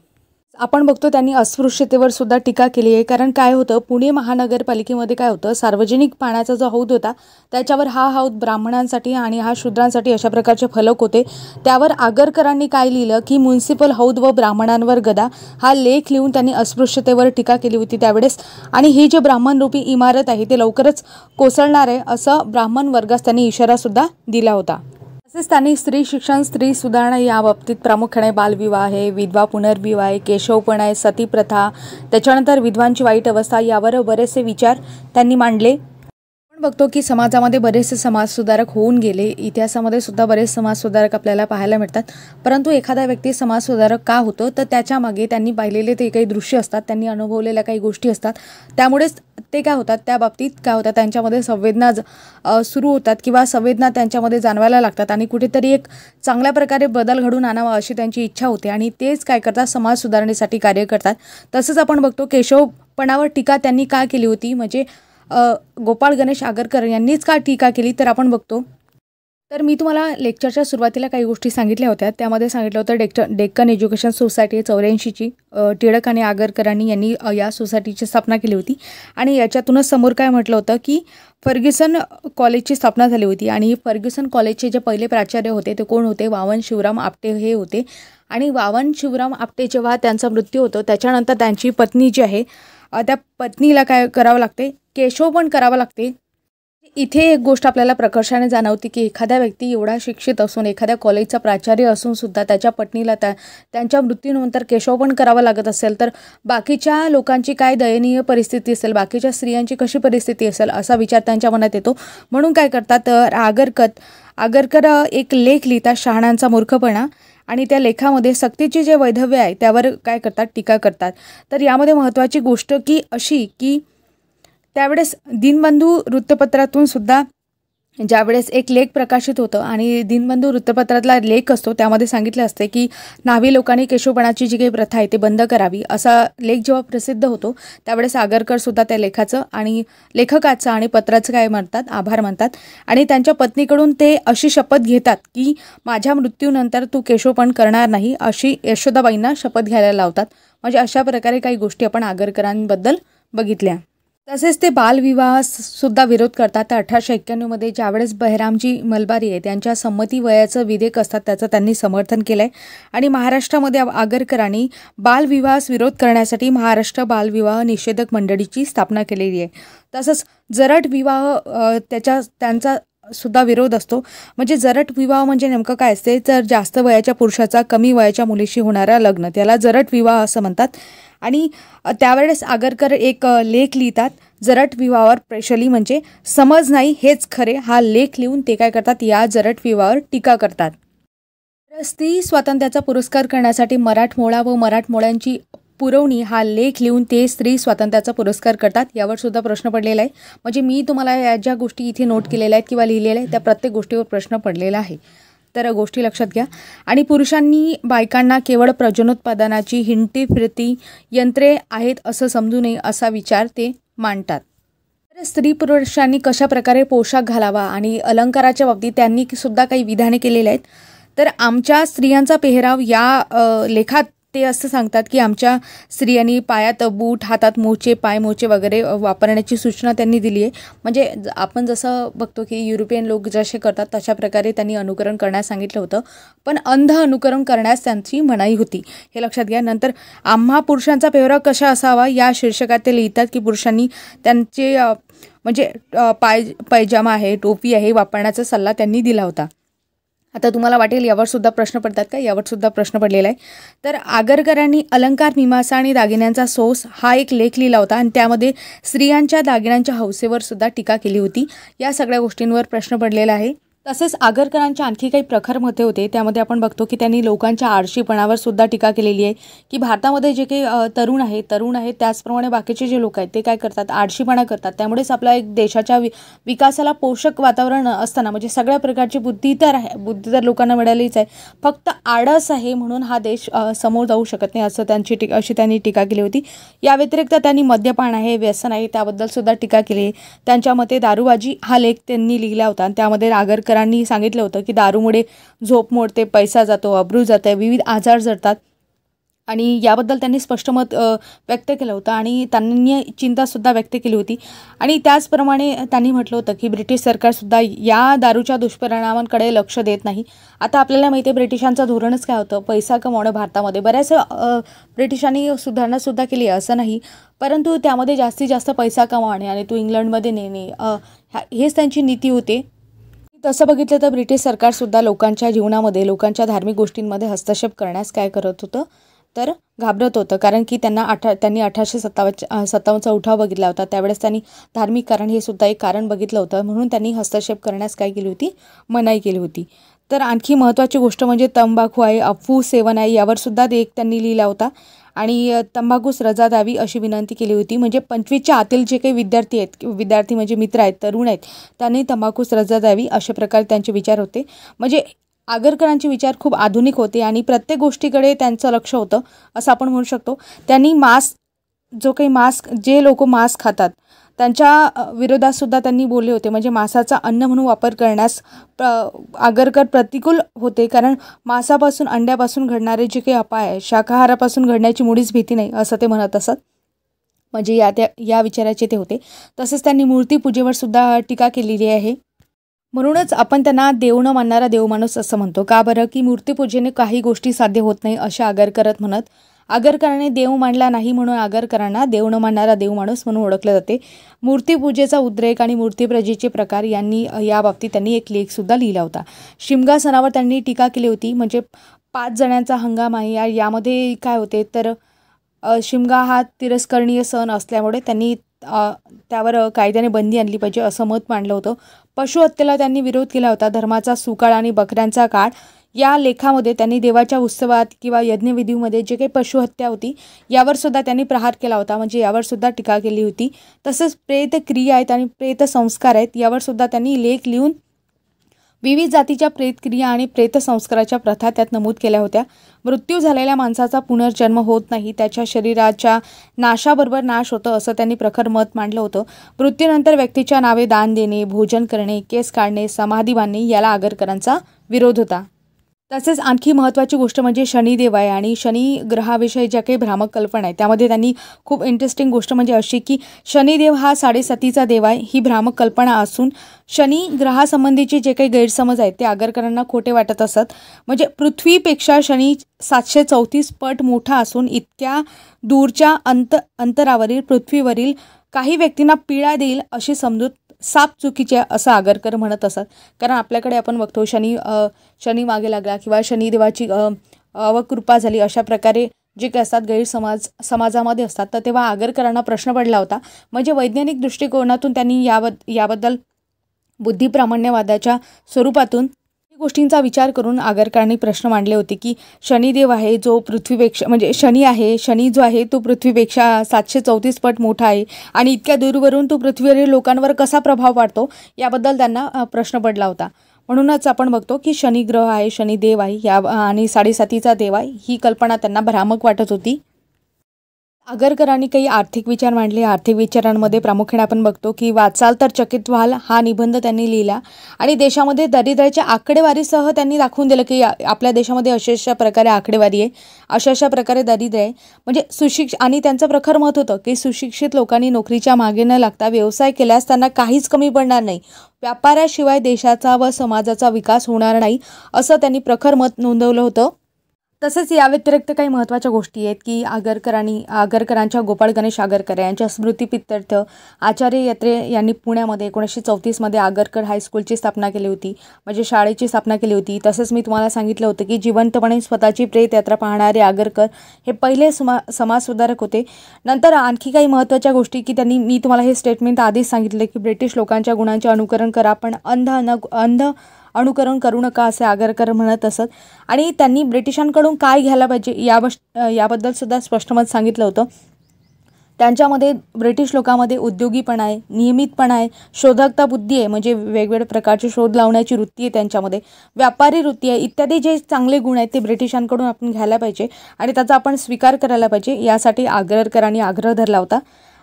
आपण बघतो त्यांनी अस्पृश्यतेवर सुद्धा टीका केली आहे. कारण काय होतं, पुणे महानगरपालिकेमध्ये काय होतं, सार्वजनिक पाण्याचा जो हौद होता त्याच्यावर हा हौद ब्राह्मणांसाठी आणि हा शूद्रांसाठी अशा प्रकारचे फलक होते. त्यावर आगरकरांनी काय लिहिलं की म्युन्सिपल हौद व ब्राह्मणांवर गदा हा लेख लिहून त्यांनी अस्पृश्यतेवर टीका केली होती त्यावेळेस. आणि ही जी ब्राह्मणरूपी इमारत आहे ते लवकरच कोसळणार आहे असं ब्राह्मण वर्गास त्यांनी इशारासुद्धा दिला होता. तसेच त्यांनी स्त्री शिक्षण, स्त्री सुधारणा या बाबतीत प्रामुख्याने बालविवाह आहे, विधवा पुनर्विवाह आहे, केशवपण आहे, सती प्रथा, त्याच्यानंतर विधवांची वाईट अवस्था यावर बरेचसे विचार त्यांनी मांडले. आपण बघतो की समाजामध्ये बरेचसे समाजसुधारक होऊन गेले. इतिहासामध्ये सुद्धा बरेच समाजसुधारक आपल्याला पाहायला मिळतात. परंतु एखादा व्यक्ती समाजसुधारक का होतो तर त्याच्यामागे त्यांनी पाहिलेले ते काही दृश्य असतात, त्यांनी अनुभवलेल्या काही गोष्टी असतात. त्यामुळेच ते काय होतात, त्या बाबतीत काय होतात, त्यांच्यामध्ये संवेदना सुरू होतात किंवा संवेदना त्यांच्यामध्ये जाणवायला लागतात आणि कुठेतरी एक चांगल्या प्रकारे बदल घडून आणावा अशी त्यांची इच्छा होते आणि तेच काय करतात, समाज सुधारणेसाठी कार्य करतात. तसंच आपण बघतो केशवपणावर टीका त्यांनी का केली होती, म्हणजे गोपाळ गणेश आगरकर यांनीच का टीका केली तर आपण बघतो. तर मी तुम्हाला लेक्चरच्या सुरुवातीला काही गोष्टी सांगितल्या होत्या. त्यामध्ये सांगितलं होतं डेक्कन एज्युकेशन सोसायटी 84ची टिळक आणि आगरकरांनी यांनी या सोसायटीची स्थापना केली होती. आणि याच्यातूनच समोर काय म्हटलं होतं की फर्ग्युसन कॉलेजची स्थापना झाली होती. आणि फर्ग्युसन कॉलेजचे जे पहिले प्राचार्य होते ते कोण होते, वावन शिवराम आपटे हे होते. आणि वावन शिवराम आपटे जेव्हा त्यांचा मृत्यू होतो त्याच्यानंतर त्यांची पत्नी जी आहे त्या पत्नीला काय करावं लागते, केशवपण करावं लागते. इथे एक गोष्ट आपल्याला प्रकर्षाने जाणवते की एखाद्या व्यक्ती एवढा शिक्षित असून, एखाद्या कॉलेजचा प्राचार्य असून सुद्धा त्याच्या पत्नीला त्यांच्या मृत्यूनंतर केशवपण करावं लागत असेल तर बाकीच्या लोकांची काय दयनीय परिस्थिती असेल, बाकीच्या स्त्रियांची कशी परिस्थिती असेल असा विचार त्यांच्या मनात येतो. म्हणून काय करतात, आगरकर एक लेख लिहितात, शहाण्यांचा मूर्खपणा. आणि त्या लेखामध्ये सक्तीचे जे वैधव्य आहे त्यावर काय करतात, टीका करतात. तर यामध्ये महत्त्वाची गोष्ट की अशी की त्यावेळेस दिनबंधू वृत्तपत्रातून सुद्धा ज्यावेळेस एक लेख प्रकाशित होतं आणि दिनबंधू वृत्तपत्रातला लेख असतो त्यामध्ये सांगितले असते की न्हावी लोकांनी केशवपणाची जी काही प्रथा आहे ते बंद करावी, असा लेख जेव्हा प्रसिद्ध होतो त्यावेळेस आगरकर सुद्धा त्या लेखाचं आणि लेखकाचं आणि पत्राचं काय म्हणतात, आभार मानतात. आणि त्यांच्या पत्नीकडून ते अशी शपथ घेतात की माझ्या मृत्यूनंतर तू केशवपण करणार नाही, अशी यशोदाबाईंना शपथ घ्यायला लावतात. म्हणजे अशा प्रकारे काही गोष्टी आपण आगरकरांबद्दल बघितल्या. तसेच ते बालविवाह सुद्धा विरोध करतात. तर 1891मध्ये ज्यावेळेस बहिरामजी मलबारी आहे त्यांच्या संमती वयाचं विधेयक असतात त्याचं त्यांनी समर्थन केलं आहे. आणि महाराष्ट्रामध्ये आगरकरांनी बालविवाहास विरोध करण्यासाठी महाराष्ट्र बालविवाह निषेधक मंडळीची स्थापना केलेली आहे. तसंच जरट विवाह त्यांचा सुद्धा विरोध असतो. म्हणजे जरट विवाह म्हणजे नेमकं काय असते, तर जास्त वयाच्या पुरुषाचा कमी वयाच्या मुलीशी होणारा लग्न, त्याला जरट विवाह असं म्हणतात. आणि त्यावेळेस आगरकर एक लेख लिहितात, जरट विवाहावर स्पेशली म्हणजे समज नाही हेच खरे हा लेख लिहून ते काय करतात, या जरट विवाहावर टीका करतात. स्त्री स्वातंत्र्याचा पुरस्कार करण्यासाठी मराठमोळा व मराठमोळ्यांची पुरवणी हा लेख लिहून ते स्त्री स्वातंत्र्याचा पुरस्कार करतात. यावर सुद्धा प्रश्न पडलेला आहे. म्हणजे मी तुम्हाला या ज्या गोष्टी इथे नोट केलेल्या आहेत किंवा लिहिलेल्या आहेत त्या प्रत्येक गोष्टीवर प्रश्न पडलेला आहे, तर गोष्टी लक्षात घ्या. आणि पुरुषांनी बायकांना केवळ प्रजनोत्पादनाची हिंडती फिरती यंत्रे आहेत असं समजू नये असा विचार ते मांडतात. तर स्त्री पुरुषांनी कशा प्रकारे पोशाख घालावा आणि अलंकाराच्या बाबतीत त्यांनी सुद्धा काही विधाने केलेली आहेत. तर आमच्या स्त्रियांचा पेहराव या लेखात ते असं सांगतात की आमच्या स्त्रियांनी पायात बूट, हातात मोचे, पाय मोचे वगैरे वापरण्याची सूचना त्यांनी दिली आहे. म्हणजे आपण जसं बघतो की युरोपियन लोक जसे करतात तशा प्रकारे त्यांनी अनुकरण करण्यास सांगितलं होतं. पण अंध अनुकरण करण्यास त्यांची मनाई होती, हे लक्षात घ्या. नंतर आम्हा पुरुषांचा पेहराव कसा असावा या शीर्षकात ते लिहितात की पुरुषांनी त्यांचे म्हणजे पायजामा आहे, टोपी आहे वापरण्याचा सल्ला त्यांनी दिला होता. आता तुम्हाला वाटेल यावर सुद्धा प्रश्न पडतात का, यावर सुद्धा प्रश्न पडलेला आहे. तर आगरकरांनी अलंकार मीमांसा आणि दागिन्यांचा सोस हा एक लेख लिहिला होता आणि त्यामध्ये स्त्रियांच्या दागिन्यांच्या हौसेवर सुद्धा टीका केली होती. या सगळ्या गोष्टींवर प्रश्न पडलेला आहे. तसेच आगरकरांच्या आणखी काही प्रखर मते होते. त्यामध्ये आपण बघतो की त्यांनी लोकांच्या आळशीपणावर सुद्धा टीका केलेली आहे, की भारतामध्ये जे काही तरुण आहेत त्याचप्रमाणे बाकीचे जे लोक आहेत ते काय करतात, आळशीपणा करतात. त्यामुळेच आपल्या एक देशाच्या विकासाला पोषक वातावरण असताना म्हणजे सगळ्या प्रकारची बुद्धी तर लोकांना मिळालीच आहे, फक्त आळस आहे म्हणून हा देश समोर जाऊ शकत नाही अशी त्यांनी टीका केली होती. या व्यतिरिक्त त्यांनी मद्यपान आहे, व्यसन आहे त्याबद्दल सुद्धा टीका केली. त्यांच्या मते दारूबाजी हा लेख त्यांनी लिहिला होता आणि त्यामध्ये आगरकरांनी सांगितलं होतं की दारूमुळे झोप मोडते, पैसा जातो, अब्रू जाते, विविध आजार जडतात आणि याबद्दल त्यांनी स्पष्ट मत व्यक्त केलं होतं आणि त्यांनी चिंतासुद्धा व्यक्त केली होती. आणि त्याचप्रमाणे त्यांनी म्हटलं होतं की ब्रिटिश सरकारसुद्धा या दारूच्या दुष्परिणामांकडे लक्ष देत नाही. आता आपल्याला माहिती आहे ब्रिटिशांचं धोरणच काय होतं, पैसा कमावणं. भारतामध्ये बऱ्याच ब्रिटिशांनी सुधारणासुद्धा केली असं नाही, परंतु त्यामध्ये जास्तीत जास्त पैसा कमावणे आणि तो इंग्लंडमध्ये नेणे हेच त्यांची नीती होते. तसं बघितलं तर ब्रिटिश सरकारसुद्धा लोकांच्या जीवनामध्ये, लोकांच्या धार्मिक गोष्टींमध्ये हस्तक्षेप करण्यास काय करत होतं तर घाबरत होतं. कारण की त्यांनी 1857चा उठाव बघितला होता. त्यावेळेस त्यांनी धार्मिक कारण हे सुद्धा एक कारण बघितलं होतं, म्हणून त्यांनी हस्तक्षेप करण्यास काय केली होती, मनाई केली होती. तर आणखी महत्त्वाची गोष्ट म्हणजे तंबाखू आहे, अफू सेवन आहे यावर सुद्धा एक त्यांनी लिहिला होता आणि तंबाखूस रजा द्यावी अशी विनंती केली होती. म्हणजे 25च्या आतील जे काही विद्यार्थी म्हणजे मित्र आहेत, तरुण आहेत, त्यांनी तंबाखूस रजा द्यावी अशा प्रकारे त्यांचे विचार होते. म्हणजे आगरकरांचे विचार खूप आधुनिक होते आणि प्रत्येक गोष्टीकडे त्यांचं लक्ष होतं असं आपण म्हणू शकतो. त्यांनी जे लोक मांस खातात त्यांच्या विरोधात सुद्धा त्यांनी बोलले होते. म्हणजे मांसाचा अन्न म्हणून वापर करण्यास आगरकर प्रतिकूल होते, कारण मांसापासून, अंड्यापासून घडणारे जे काही अपाय आहे, शाकाहारापासून घडण्याची मुळीच भीती नाही असं ते म्हणत असत. म्हणजे या विचाराचे ते होते. तसेच त्यांनी मूर्तीपूजेवर सुद्धा टीका केलेली आहे. म्हणूनच आपण त्यांना देव न मानणारा देवमाणूस असं म्हणतो. का बरं, की मूर्तीपूजेने काही गोष्टी साध्य होत नाही असे आगरकर म्हणत. आगरकरांनी देव मानला नाही म्हणून आगरकरांना देव न मानणारा देवमाणूस म्हणून ओळखले जाते. मूर्तीपूजेचा उद्रेक आणि मूर्तीपूजेचे प्रकार याबाबतीत त्यांनी एक लेखसुद्धा लिहिला होता. शिमगा सणावर त्यांनी टीका केली होती. म्हणजे 5 जणांचा हंगाम आहे, यामध्ये काय होते तर शिमगा हा तिरस्करणीय सण असल्यामुळे त्यांनी त्यावर कायद्याने बंदी आणली पाहिजे असं मत मांडलं होतं. पशुहत्येला त्यांनी विरोध केला होता. धर्माचा सुकाळ आणि बकऱ्यांचा काळ या लेखामध्ये त्यांनी देवाच्या उत्सवात किंवा यज्ञविधीमध्ये जे काही पशुहत्या होती यावर सुद्धा त्यांनी प्रहार केला होता. म्हणजे यावर सुद्धा टीका केली होती. तसंच प्रेत क्रिया आहेत आणि प्रेत संस्कार आहेत यावर सुद्धा त्यांनी लेख लिहून विविध जातीच्या प्रेतक्रिया आणि प्रेतसंस्काराच्या प्रथा त्यात नमूद केल्या होत्या. मृत्यू झालेल्या माणसाचा पुनर्जन्म होत नाही, त्याच्या शरीराच्या नाशाबरोबर नाश होतं असं त्यांनी प्रखर मत मांडलं होतं. मृत्यूनंतर व्यक्तीच्या नावे दान देणे, भोजन करणे, केस काढणे, समाधी बांधणे याला आगरकरांचा विरोध होता. तसेच आणखी महत्त्वाची गोष्ट म्हणजे शनिदेव आहे आणि शनी ग्रहाविषयी ज्या काही भ्रामक कल्पना आहे त्यामध्ये त्यांनी खूप इंटरेस्टिंग गोष्ट म्हणजे अशी की शनिदेव हा 7.7चा देव आहे ही भ्रामक कल्पना असून शनी ग्रहासंबंधीचे जे काही गैरसमज आहेत ते आगरकरांना खोटे वाटत असत. म्हणजे पृथ्वीपेक्षा शनी 734 पट मोठा असून इतक्या दूरच्या अंतरावरील पृथ्वीवरील काही व्यक्तींना पीडा देईल अशी समजूत साप चुकीचे असं आगरकर म्हणत असत. कारण आपल्याकडे आपण बघतो शनी मागे लागला किंवा शनिदेवाची अवकृपा झाली अशा प्रकारे जे काही असतात गैरसमज समाजामध्ये असतात. तर तेव्हा आगरकरांना प्रश्न पडला होता. म्हणजे वैज्ञानिक दृष्टिकोनातून त्यांनी याबद्दल बुद्धिप्रामाण्यवादाच्या स्वरूपातून गोष्टींचा विचार करून आगरकरांनी प्रश्न मांडले होते की शनिदेव आहे जो पृथ्वीपेक्षा म्हणजे शनी जो आहे तो पृथ्वीपेक्षा 734 पट मोठा आहे आणि इतक्या दूरवरून तो पृथ्वीवरील लोकांवर कसा प्रभाव पाडतो याबद्दल त्यांना प्रश्न पडला होता. म्हणूनच आपण बघतो की शनी ग्रह आहे, शनिदेव आहे आणि 7.7चा देव आहे ही कल्पना त्यांना भ्रामक वाटत होती. आगरकरांनी काही आर्थिक विचार मांडले. आर्थिक विचारांमध्ये प्रामुख्याने आपण बघतो की वाचाल तर चकित व्हाल हा निबंध त्यांनी लिहिला आणि देशामध्ये दारिद्र्याच्या आकडेवारीसह त्यांनी दाखवून दिलं की आपल्या देशामध्ये अशा प्रकारे आकडेवारी आहे, अशा प्रकारे दारिद्र्य आहे. म्हणजे आणि त्यांचं प्रखर मत होतं की सुशिक्षित लोकांनी नोकरीच्या मागे न लागता व्यवसाय केल्यास त्यांना काहीच कमी पडणार नाही, व्यापाराशिवाय देशाचा व समाजाचा विकास होणार नाही असं त्यांनी प्रखर मत नोंदवलं होतं. तसेच या व्यतिरिक्त काही महत्त्वाच्या गोष्टी आहेत की आगरकरांच्या गोपाळ गणेश आगरकर यांच्या स्मृतिप्रित्यर्थ आचार्य यत्रे यांनी पुण्यामध्ये 1934मध्ये आगरकर हायस्कूलची स्थापना केली होती. म्हणजे शाळेची स्थापना केली होती. तसंच मी तुम्हाला सांगितलं होतं की जिवंतपणे स्वतःची प्रेतयात्रा पाहणारे आगरकर हे पहिले समाजसुधारक होते. नंतर आणखी काही महत्त्वाच्या गोष्टी की मी तुम्हाला हे स्टेटमेंट आधीच सांगितलं की ब्रिटिश लोकांच्या गुणांचे अनुकरण करा पण अंध अनुकरण करू नका असे आगरकर म्हणत असत. आणि त्यांनी ब्रिटिशांकडून काय घ्यायला पाहिजे याबद्दल सुद्धा स्पष्ट मत सांगितलं होतं. त्यांच्यामध्ये ब्रिटिश लोकांमध्ये उद्योगीपणा आहे, नियमितपणा आहे, शोधकता बुद्धी आहे, म्हणजे वेगवेगळ्या प्रकारचे शोध लावण्याची वृत्ती आहे त्यांच्यामध्ये, व्यापारी वृत्ती आहे, इत्यादी जे चांगले गुण आहेत ते ब्रिटिशांकडून आपण घ्यायला पाहिजे आणि त्याचा आपण स्वीकार करायला पाहिजे, यासाठी आगरकरांनी आग्रह धरला होता.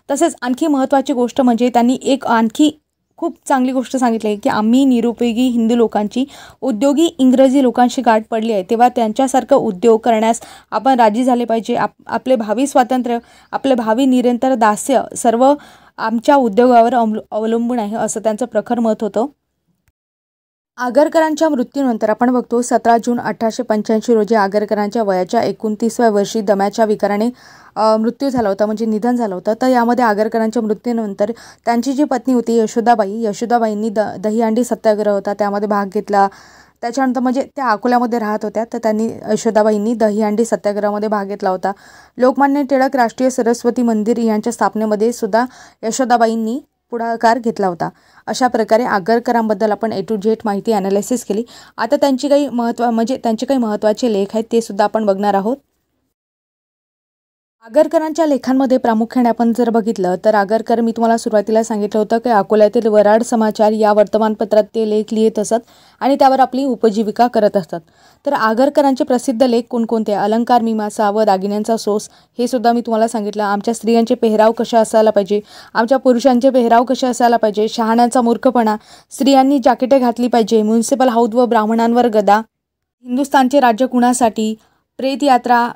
तसेच आणखी महत्त्वाची गोष्ट म्हणजे त्यांनी एक आणखी खूप चांगली गोष्ट सांगितली आहे की आम्ही निरुपयोगी हिंदू लोकांची उद्योगी इंग्रजी लोकांशी गाठ पडली आहे, तेव्हा त्यांच्यासारखं उद्योग करण्यास आपण राजी झाले पाहिजे. आपले भावी स्वातंत्र्य, आपले भावी निरंतर दास्य सर्व आमच्या उद्योगावर अवलंबून आहे, असं त्यांचं प्रखर मत होतं. आगरकरांच्या मृत्यूनंतर आपण बघतो 17 जून 1885 रोजी आगरकरांच्या वयाच्या 29व्या वर्षी दम्याच्या विकाराने मृत्यू झाला होता, म्हणजे निधन झालं होतं. तर यामध्ये आगरकरांच्या मृत्यूनंतर त्यांची जी पत्नी होती यशोदाबाईंनी दहीहंडी सत्याग्रह होता त्यामध्ये भाग घेतला. त्याच्यानंतर म्हणजे त्या अकोल्यामध्ये राहत होत्या, तर त्यांनी यशोदाबाईंनी दहीहंडी सत्याग्रहामध्ये भाग घेतला होता. लोकमान्य टिळक राष्ट्रीय सरस्वती मंदिर यांच्या स्थापनेमध्ये सुद्धा यशोदाबाईंनी पुढाकार घेतला होता. अशा प्रकारे आगरकरांबद्दल आपण A to Z माहिती ॲनालिसिस केली. आता त्यांचे काही महत्त्वाचे लेख आहेत ते सुद्धा आपण बघणार आहोत. आगरकरांच्या लेखांमध्ये प्रामुख्याने आपण जर बघितलं तर आगरकर, मी तुम्हाला सुरुवातीला सांगितलं होतं की अकोल्यातील वराड समाचार या वर्तमानपत्रात ते लेख लिहित असत आणि त्यावर आपली उपजीविका करत असतात. तर आगरकरांचे प्रसिद्ध लेख कोणकोणते? अलंकार मीमांसा व दागिन्यांचा सोस, हे सुद्धा मी तुम्हाला सांगितलं. आमच्या स्त्रियांचे पेहराव कशा असायला पाहिजे, आमच्या पुरुषांचे पेहराव कसे असायला पाहिजे, शहाण्यांचा मूर्खपणा, स्त्रियांनी जॅकेटे घातली पाहिजे, म्युन्सिपल हौद व ब्राह्मणांवर गदा, हिंदुस्थानचे राज्य कुणासाठी, प्रेतयात्रा,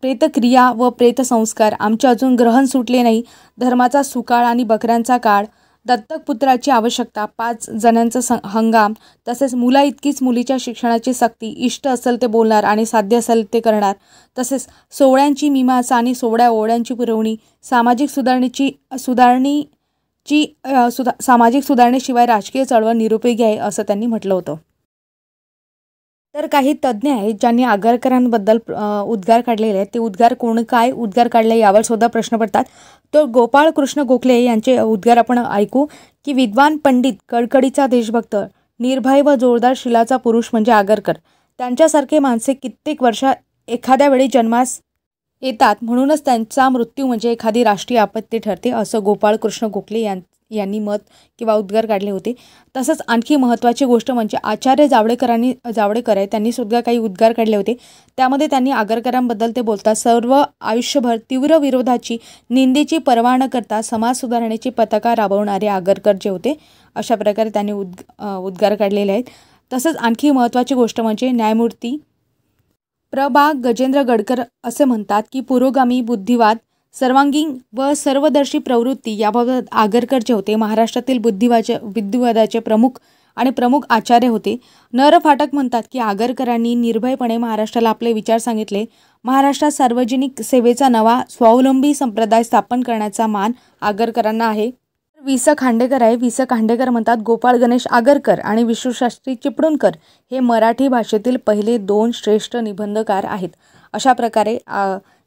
प्रेतक्रिया व प्रेतसंस्कार, आमचे अजून ग्रहण सुटले नाही, धर्माचा सुकाळ आणि बकऱ्यांचा काळ, दत्तक पुत्राची आवश्यकता, 5 जणांचा हंगाम, तसेच मुला इतकीच मुलीच्या शिक्षणाची सक्ती, इष्ट असेल ते बोलणार आणि साध्य असेल ते करणार, तसेच सोवळ्यांची मीमांसा आणि सोवळ्या ओवळ्यांची पुरवणी, सामाजिक सुधारणेशिवाय राजकीय चळवळ निरुपयोगी आहे, असं त्यांनी म्हटलं होतं. तर काही तज्ज्ञ आहेत ज्यांनी आगरकरांबद्दल उद्गार काढलेले आहेत. ते उद्गार काय उद्गार काढले यावर सुद्धा प्रश्न पडतात. तर गोपाळ कृष्ण गोखले यांचे उद्गार आपण ऐकू की विद्वान पंडित, कडकडीचा देशभक्त, निर्भय व जोरदार शिलाचा पुरुष म्हणजे आगरकर. त्यांच्यासारखे माणसे कित्येक वर्ष एखाद्या वेळी जन्मास येतात, म्हणूनच त्यांचा मृत्यू म्हणजे एखादी राष्ट्रीय आपत्ती ठरते, असं गोपाळ कृष्ण गोखले यांनी मत किंवा उद्गार काढले होते. तसंच आणखी महत्त्वाची गोष्ट म्हणजे आचार्य जावडेकर आहे, त्यांनी सुद्धा काही उद्गार काढले होते. त्यामध्ये त्यांनी आगरकरांबद्दल ते बोलतात, सर्व आयुष्यभर तीव्र विरोधाची, निंदेची पर्वा न करता समाज सुधारणेची पताका राबवणारे आगरकर जे होते, अशा प्रकारे त्यांनी उद्गार काढलेले आहेत. तसंच आणखी महत्त्वाची गोष्ट म्हणजे न्यायमूर्ती प्र. गजेंद्र गडकर असे म्हणतात की पुरोगामी बुद्धिवाद, सर्वांगीण व सर्वदर्शी प्रवृत्ती याबाबत आगरकर जे होते महाराष्ट्रातील बुद्धिवादाचे प्रमुख आचार्य होते. नर फाटक म्हणतात की आगरकरांनी निर्भयपणे महाराष्ट्राला आपले विचार सांगितले. महाराष्ट्रात सार्वजनिक सेवेचा नवा स्वावलंबी संप्रदाय स्थापन करण्याचा मान आगरकरांना आहे. वि. स. खांडेकर आहे. वि. स. खांडेकर म्हणतात गोपाळ गणेश आगरकर आणि विष्णुशास्त्री चिपळूणकर हे मराठी भाषेतील पहिले 2 श्रेष्ठ निबंधकार आहेत. अशा प्रकारे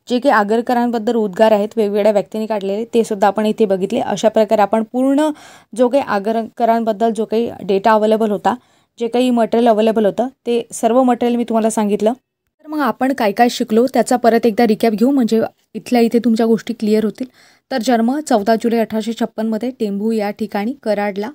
जे काही आगरकरांबद्दल उद्गार आहेत वेगवेगळ्या व्यक्तींनी काढलेले ते सुद्धा आपण इथे बघितले. अशा प्रकारे आपण पूर्ण जो काही आगरकरांबद्दल जो काही डेटा अवेलेबल होता, जे काही मटेरियल अवेलेबल होतं, ते सर्व मटेरियल मी तुम्हाला सांगितलं. तर मग आपण काय काय शिकलो त्याचा परत एकदा रिकॅप घेऊ, म्हणजे इथल्या इथे तुमच्या गोष्टी क्लिअर होतील. तर जन्म 14 जुलै 1856 टेंभू या ठिकाणी, कराडला,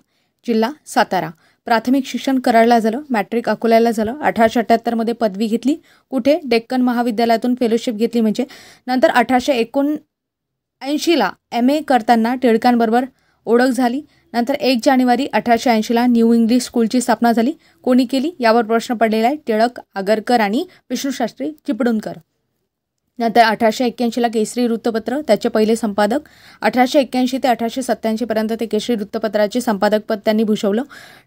जिल्हा सातारा. प्राथमिक शिक्षण कराडला झालं, मॅट्रिक अकोल्याला झालं. 1878 पदवी घेतली. कुठे? डेक्कन महाविद्यालयातून फेलोशिप घेतली. म्हणजे नंतर 1879 MA करताना टिळकांबरोबर ओळख झाली. नंतर 1 जानेवारी 1880 न्यू इंग्लिश स्कूलची स्थापना झाली. कोणी केली यावर प्रश्न पडलेला आहे. टिळक, आगरकर आणि विष्णुशास्त्री चिपळूणकर. नंतर 1881 केसरी वृत्तपत्र, त्याचे पहिले संपादक. 1881 ते 1887 ते केसरी वृत्तपत्राचे संपादकपद त्यांनी भूषवलं.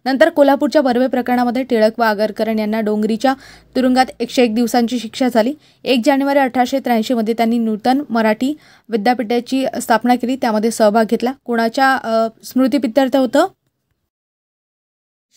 नंतर कोल्हापूरच्या बर्वे प्रकरणामध्ये टिळक व आगरकर यांना डोंगरीच्या तुरुंगात 101 दिवसांची शिक्षा झाली. 1 जानेवारी 1883 त्यांनी नूतन मराठी विद्यापीठाची स्थापना केली, त्यामध्ये सहभाग घेतला. कोणाच्या स्मृतिप्रित्यर्थ होतं?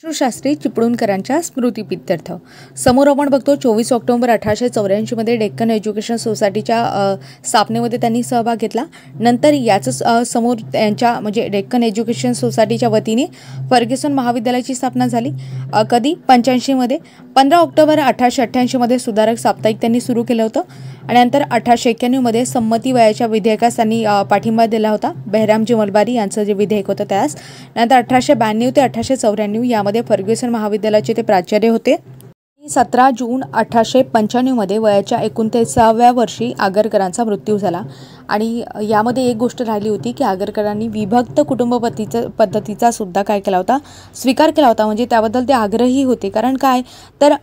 विष्णूशास्त्री चिपळूणकरांच्या स्मृतिप्रित्यर्थ समोर आपण बघतो 24 ऑक्टोबर 1884 मध्ये डेक्कन एज्युकेशन सोसायटीच्या स्थापनेमध्ये त्यांनी सहभाग घेतला. नंतर याच समोर त्यांच्या म्हणजे डेक्कन एज्युकेशन सोसायटीच्या वतीने फर्ग्युसन महाविद्यालयाची स्थापना झाली. कधी 85 मध्ये. 15 ऑक्टोबर 1888 मध्ये सुधारक साप्ताहिक त्यांनी सुरू केलं होतं आणि नंतर 1891 मध्ये संमती वयाच्या विधेयकास त्यांनी पाठिंबा दिला होता. बेहरामजी मलबारी यांचं जे विधेयक होतं त्यास. नंतर 1892 ते 1894 यामध्ये फर्ग्युसन महाविद्यालयाचे ते प्राचार्य होते. 17 जून 1895 मध्ये वयाच्या 39व्या वर्षी आगरकरांचा मृत्यू झाला. आणि यामध्ये एक गोष्ट राहिली होती की आगरकरांनी विभक्त कुटुंब पद्धतीचा सुद्धा काय केला होता, स्वीकार केला होता. म्हणजे त्याबद्दल ते आग्रही होते. कारण काय तर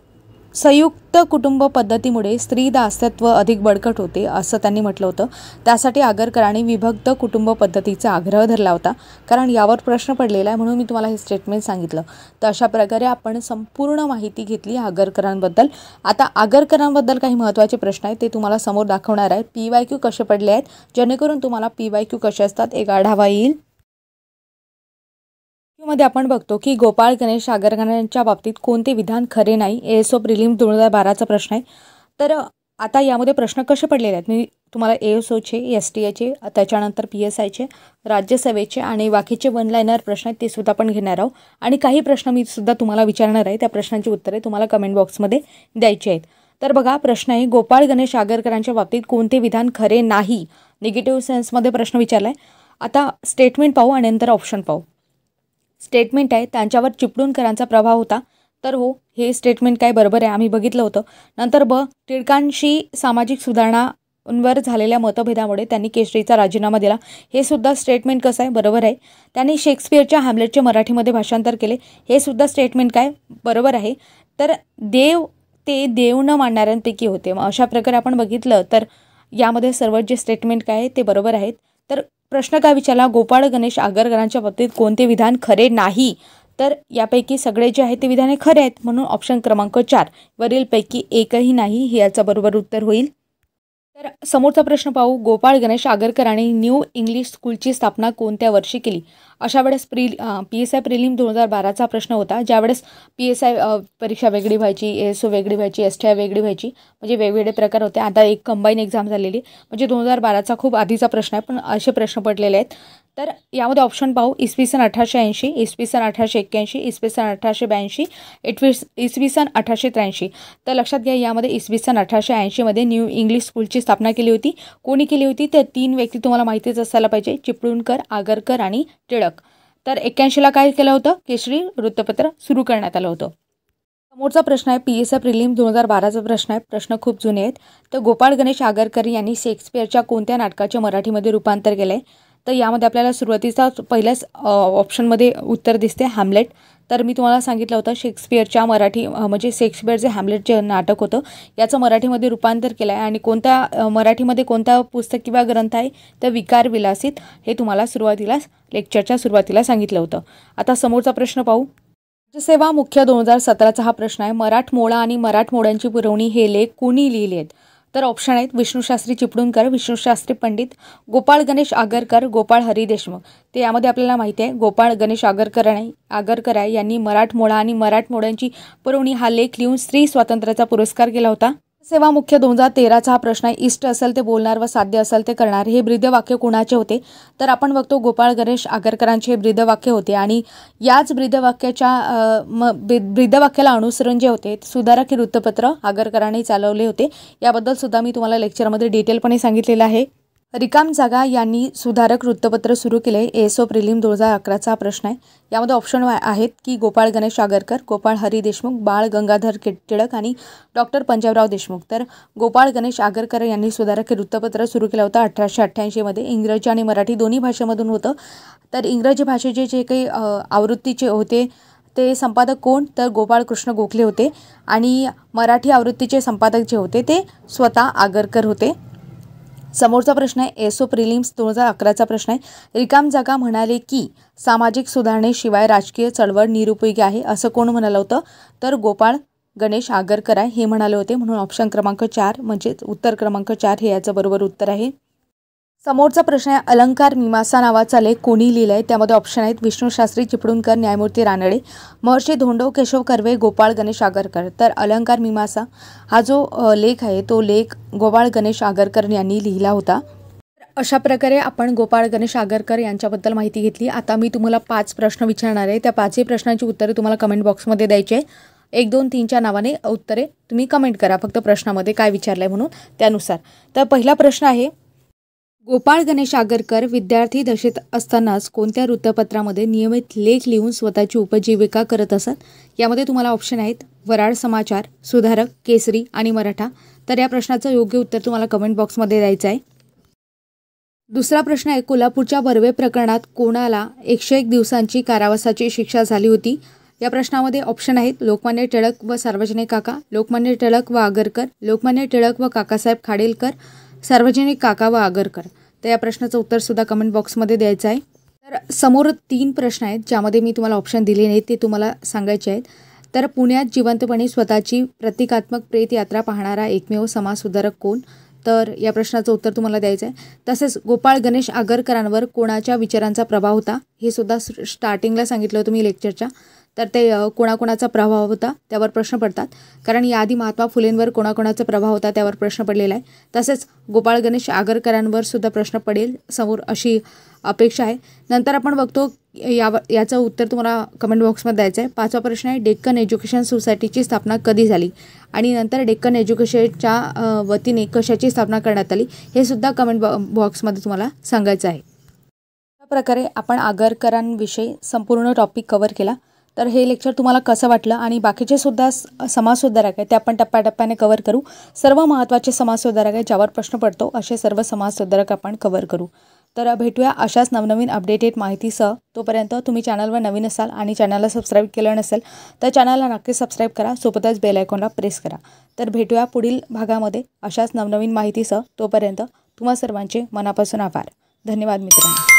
संयुक्त कुटुंब पद्धतीमुळे स्त्री दासत्व अधिक बळकट होते असं त्यांनी म्हटलं होतं. त्यासाठी आगरकरांनी विभक्त कुटुंब पद्धतीचा आग्रह धरला होता. कारण यावर प्रश्न पडलेला आहे म्हणून मी तुम्हाला हे स्टेटमेंट सांगितलं. तर अशा प्रकारे आपण संपूर्ण माहिती घेतली आगरकरांबद्दल. आता आगरकरांबद्दल काही महत्त्वाचे प्रश्न आहेत ते तुम्हाला समोर दाखवणार आहेत. PYQ कसे पडले आहेत जेणेकरून तुम्हाला PYQ कसे असतात एक आढावा येईल. मध्ये आपण बघतो की गोपाळ गणेश आगरकरांच्या बाबतीत कोणते विधान खरे नाही. ASO प्रिलिम 2012चा प्रश्न आहे. तर आता यामध्ये प्रश्न कसे पडलेले आहेत मी तुम्हाला ASOचे, STAचे, त्याच्यानंतर PSIचे, राज्यसेवेचे आणि बाकीचे वन लाईनर प्रश्न आहेत ते सुद्धा आपण घेणार आहोत. आणि काही प्रश्न मी सुद्धा तुम्हाला विचारणार आहे. त्या प्रश्नांची उत्तरे तुम्हाला कमेंट बॉक्समध्ये द्यायची आहेत. तर बघा प्रश्न आहे गोपाळ गणेश आगरकरांच्या बाबतीत कोणते विधान खरे नाही. निगेटिव्ह सेन्समध्ये प्रश्न विचारला आहे. आता स्टेटमेंट पाहू आणि नंतर ऑप्शन पाहू. स्टेटमेंट आहे त्यांच्यावर चिपळूणकरांचा प्रभाव होता. तर हो हे स्टेटमेंट काय बरोबर आहे आम्ही बघितलं होतं. नंतर टिळकांशी सामाजिक सुधारणांवर झालेल्या मतभेदामुळे त्यांनी केसरीचा राजीनामा दिला. हे सुद्धा स्टेटमेंट कसं आहे बरोबर आहे. त्यांनी शेक्सपियरच्या हॅम्लेटचे मराठीमध्ये भाषांतर केले. हे सुद्धा स्टेटमेंट काय बरोबर आहे. तर ते देव न मानणाऱ्यांपैकी होते. मग अशा प्रकारे आपण बघितलं तर यामध्ये सर्व जे स्टेटमेंट काय आहे ते बरोबर आहेत. तर प्रश्न काय विचारला गोपाळ गणेश आगरकरांच्या बाबतीत कोणते विधान खरे नाही. तर यापैकी सगळे जे आहेत ते विधाने खरे आहेत म्हणून ऑप्शन क्रमांक 4 वरीलपैकी एकही नाही हे याचं बरोबर उत्तर होईल. तर समोरचा प्रश्न पाहू. गोपाळ गणेश आगरकरांनी न्यू इंग्लिश स्कूलची स्थापना कोणत्या वर्षी केली. अशा वेळेस PSI प्रिलिम 2012चा प्रश्न होता. ज्यावेळेस PSI परीक्षा वेगळी व्हायची, ASO वेगळी व्हायची, STI वेगळी व्हायची म्हणजे वेगवेगळे प्रकार होते. आता एक कंबाईन एक्झाम झालेली म्हणजे 2012चा खूप आधीचा प्रश्न आहे पण असे प्रश्न पडलेले आहेत. तर यामध्ये ऑप्शन पाहू. इसवी सन 1880, इसवी सन 1881, इसवी सन 1882, इसवी सन 1883. तर लक्षात घ्या यामध्ये इसवी सन 1880 मध्ये न्यू इंग्लिश स्कूलची स्थापना केली होती. कोणी केली होती तर 3 व्यक्ती तुम्हाला माहितीच असायला पाहिजे. चिपळूणकर, आगरकर आणि टिळक. तर 81ला काय केलं होतं केसरी वृत्तपत्र सुरू करण्यात आलं होतं. समोरचा प्रश्न आहे PSI प्रिलिम 2012चा प्रश्न आहे. प्रश्न खूप जुने आहेत. तर गोपाळ गणेश आगरकर यांनी शेक्सपियरच्या कोणत्या नाटकाचे मराठीमध्ये रूपांतर केलं आहे. तर यामध्ये आपल्याला सुरुवातीचा पहिल्याच ऑप्शनमध्ये उत्तर दिसते हॅम्लेट. तर मी तुम्हाला सांगितलं होतं शेक्सपियरच्या मराठी म्हणजे शेक्सपियर जे हॅम्लेट जे नाटक होतं याचं मराठीमध्ये रूपांतर केलं आहे. आणि कोणत्या मराठीमध्ये कोणता पुस्तक किंवा ग्रंथ आहे तर विकार विलासित हे तुम्हाला सुरुवातीला लेक्चरच्या सुरुवातीला सांगितलं होतं. आता समोरचा प्रश्न पाहू. राज्यसेवा मुख्य 2017चा हा प्रश्न आहे. मराठमोळा आणि मराठमोळ्यांची पुरवणी हे लेख कोणी लिहिले आहेत. तर ऑप्शन आहेत विष्णूशास्त्री चिपळूणकर, विष्णूशास्त्री पंडित, गोपाळ गणेश आगरकर, गोपाळ हरी देशमुख. ते यामध्ये आपल्याला माहिती आहे गोपाळ गणेश आगरकर यांनी मराठमोळा आणि मराठमोळ्यांची पुरवणी हा लेख लिहून स्त्री स्वातंत्र्याचा पुरस्कार केला होता. सेवा मुख्य 2013चा हा प्रश्न आहे. इष्ट असेल ते बोलणार व साध्य असेल ते करणार हे ब्रीदवाक्य कुणाचे होते. तर आपण बघतो गोपाळ गणेश आगरकरांचे हे ब्रीदवाक्य होते. आणि याच ब्रीदवाक्याला अनुसरण जे होते सुधारक हे वृत्तपत्र आगरकरांनी चालवले होते. याबद्दल सुद्धा मी तुम्हाला लेक्चरमध्ये डिटेलपणे सांगितलेलं आहे. रिकाम जागा यांनी सुधारक वृत्तपत्र सुरू केले. ASO प्रिलिम 2011चा प्रश्न आहे. यामध्ये ऑप्शन आहेत की गोपाळ गणेश आगरकर, गोपाळ हरी देशमुख, बाळ गंगाधर टिळक आणि डॉक्टर पंजाबराव देशमुख. तर गोपाळ गणेश आगरकर यांनी सुधारक हे वृत्तपत्र सुरू केलं होतं 1888 मध्ये. इंग्रजी आणि मराठी दोन्ही भाषेमधून होतं. तर इंग्रजी भाषेचे जे काही आवृत्तीचे होते ते संपादक कोण तर गोपाळ कृष्ण गोखले होते. आणि मराठी आवृत्तीचे संपादक जे होते ते स्वतः आगरकर होते. समोरचा प्रश्न आहे ASO प्रिलिम्स 2011चा प्रश्न आहे. रिकाम जागा म्हणाले की सामाजिक सुधारणेशिवाय राजकीय चळवळ निरुपयोगी आहे असं कोण म्हणालं होतं तर गोपाळ गणेश आगरकर हे म्हणाले होते. म्हणून ऑप्शन क्रमांक 4 म्हणजे उत्तर क्रमांक 4 हे याचं बरोबर उत्तर आहे. समोरचा प्रश्न आहे, अलंकार मीमांसा नावाचा लेख कोणी लिहिलाय? त्यामध्ये ऑप्शन आहेत विष्णुशास्त्री चिपळूणकर, न्यायमूर्ती रानडे, महर्षी धोंडो केशव कर्वे, गोपाळ गणेश आगरकर. तर अलंकार मीमांसा हा जो लेख आहे तो लेख गोपाळ गणेश आगरकर यांनी लिहिला होता. अशा प्रकारे आपण गोपाळ गणेश आगरकर यांच्याबद्दल माहिती घेतली. आता मी तुम्हाला 5 प्रश्न विचारणार आहे. त्या 5ही प्रश्नांची उत्तरे तुम्हाला कमेंट बॉक्समध्ये द्यायची आहे. 1, 2, 3च्या नावाने उत्तरे तुम्ही कमेंट करा, फक्त प्रश्नामध्ये काय विचारलं आहे म्हणून त्यानुसार. तर पहिला प्रश्न आहे, गोपाळ गणेश आगरकर विद्यार्थी दशेत असतानाच कोणत्या वृत्तपत्रामध्ये नियमित लेख लिहून स्वतःची उपजीविका करत असत? यामध्ये तुम्हाला ऑप्शन आहेत वराड समाचार, सुधारक, केसरी आणि मराठा. तर या प्रश्नाचं योग्य उत्तर तुम्हाला कमेंट बॉक्समध्ये द्यायचं आहे. दुसरा प्रश्न आहे, कोल्हापूरच्या बर्वे प्रकरणात कोणाला 101 दिवसांची कारावासाची शिक्षा झाली होती? या प्रश्नामध्ये ऑप्शन आहेत लोकमान्य टिळक व सार्वजनिक काका, लोकमान्य टिळक व आगरकर, लोकमान्य टिळक व काकासाहेब खाडेलकर, सार्वजनिक काका व आगरकर. तर या प्रश्नाचं उत्तर सुद्धा कमेंट बॉक्समध्ये द्यायचं आहे. तर समोर 3 प्रश्न आहेत ज्यामध्ये मी तुम्हाला ऑप्शन दिले नाहीत, ते तुम्हाला सांगायचे आहेत. तर पुण्यात जिवंतपणे स्वतःची प्रतिकात्मक प्रेत यात्रा पाहणारा एकमेव समाजसुधारक कोण? तर या प्रश्नाचं उत्तर तुम्हाला द्यायचं आहे. तसेच गोपाळ गणेश आगरकरांवर कोणाच्या विचारांचा प्रभाव होता? हे सुद्धा स्टार्टिंगला सांगितलं होतं मी लेक्चरच्या. तर ते कोणाकोणाचा प्रभाव होता त्यावर प्रश्न पडतात, कारण याआधी महात्मा फुलेंवर कोणाकोणाचा प्रभाव होता त्यावर प्रश्न पडलेला आहे. तसेच गोपाळ गणेश आगरकरांवर सुद्धा प्रश्न पडेल समोर अशी अपेक्षा आहे. नंतर आपण बघतो याचं उत्तर तुम्हाला कमेंट बॉक्समध्ये द्यायचं आहे. 5वा प्रश्न आहे, डेक्कन एज्युकेशन सोसायटीची स्थापना कधी झाली? आणि नंतर डेक्कन एज्युकेशनच्या वतीने कशाची स्थापना करण्यात आली? हे सुद्धा कमेंट बॉक्समध्ये तुम्हाला सांगायचं आहे. अशा प्रकारे आपण आगरकरांविषयी संपूर्ण टॉपिक कव्हर केला. तर हे लेक्चर तुम्हाला कसं वाटलं आणि बाकीचे सुद्धा समाजसुधारक आहे ते आपण टप्प्याटप्प्याने कव्हर करू. सर्व महत्त्वाचे समाजसुधारक आहे ज्यावर प्रश्न पडतो असे सर्व समाजसुधारक आपण कव्हर करू. तर भेटूया अशाच नवनवीन अपडेटेड माहितीसह. तोपर्यंत तुम्ही चॅनलवर नवीन असाल आणि चॅनलला सबस्क्राईब केलं नसेल तर चॅनलला नक्की सबस्क्राईब करा, सोबतच बेल आयकॉनला प्रेस करा. तर भेटूया पुढील भागामध्ये अशाच नवनवीन माहितीसह. तोपर्यंत तुम्हा सर्वांचे मनापासून आभार. धन्यवाद मित्रांनो.